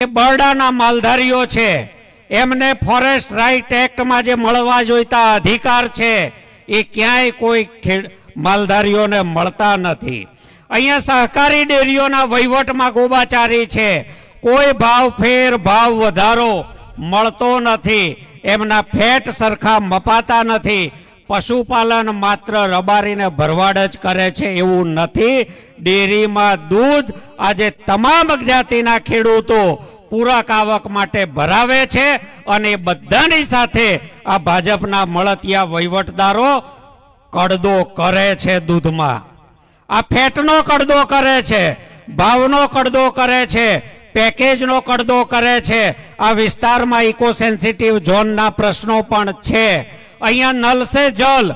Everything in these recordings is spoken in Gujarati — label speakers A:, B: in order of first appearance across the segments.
A: બરડાના માલધારીઓ છે એમને ફોરેસ્ટ રાઇટ એક્ટમાં જે મળવા જોઈતા અધિકાર છે એ ક્યાંય કોઈ માલધારીઓને મળતા નથી। અહીંયા સહકારી ડેરીઓના વહીવટમાં ગોબાચારી છે, કોઈ ભાવ ફેર ભાવ વધારો મળતો નથી, એમના ફેટ સરખા મપાતા નથી। પશુપાલન માત્ર રબારીને ભરવાડ જ કરે છે એવું નથી। ડેરીમાં દૂધ આજે તમામ જ્ઞાતિના ખેડૂતો પૂરક આવક માટે ભરાવે છે અને બધાની સાથે આ ભાજપના મળતિયા વહીવટદારો કડદો કરે છે। દૂધમાં આ ફેટનો કડદો કરે છે, ભાવનો કડદો કરે છે, પેકેજનો કડદો કરે છે। આ વિસ્તારમાં ઇકો સેન્સિટિવ ઝોનના પ્રશ્નો પણ છે। અહીંયા નલ સે જલ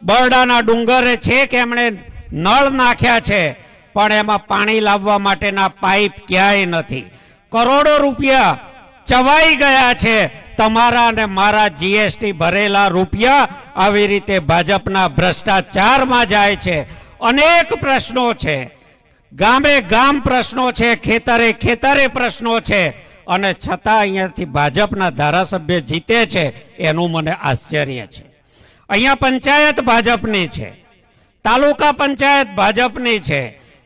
A: બરડાના ડુંગરે છે કે એમણે નળ નાખ્યા છે પણ એમાં પાણી લાવવા માટેના પાઇપ ક્યાંય નથી। કરોડો રૂપિયા ચવાઈ ગયા છે, તમારા અને મારા જીએસટી ભરેલા રૂપિયા આવી રીતે ભાજપના ભ્રષ્ટાચારમાં જાય છે। અનેક પ્રશ્નો છે, ગામે ગામ પ્રશ્નો છે, ખેતરે ખેતરે પ્રશ્નો છે અને છતાં અહીંયાથી ભાજપના ધારાસભ્ય જીતે છે એનું મને આશ્ચર્ય છે। અહીંયા પંચાયત ભાજપની છે, તાલુકા પંચાયત ભાજપની છે,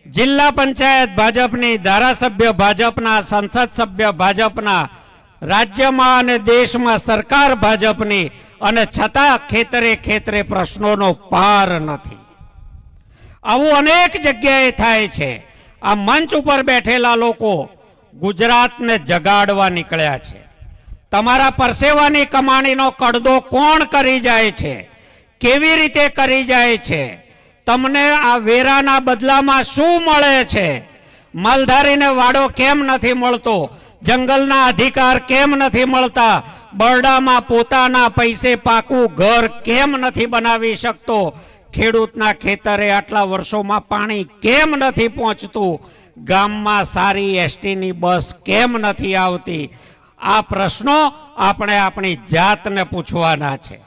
A: જિલ્લા પંચાયત ભાજપની, ધારાસભ્ય ભાજપના, સંસદ સભ્ય ભાજપના, રાજ્યમાં અને દેશમાં સરકાર ભાજપની અને છતાં ખેતરે ખેતરે પ્રશ્નોનો પાર નથી। આવું અનેક જગ્યાએ થાય છે। આ મંચ ઉપર બેઠેલા લોકો ગુજરાતને જગાડવા નીકળ્યા છે। તમારા પરસેવાની કમાણીનો કડદો કોણ કરી જાય છે, કેવી રીતે કરી જાય છે, તમને આ વેરાના બદલામાં શું મળે છે, માલધારીને વાડો કેમ નથી મળતો, જંગલના અધિકાર કેમ નથી મળતા, બરડામાં પોતાના પૈસે પાકું ઘર કેમ નથી બનાવી શકતો, ખેડૂતના ખેતરે આટલા વર્ષોમાં પાણી કેમ નથી પહોંચતું, ગામમાં સારી એસટીની બસ કેમ નથી આવતી। આ પ્રશ્નો આપણે આપણી જાતને પૂછવાના છે।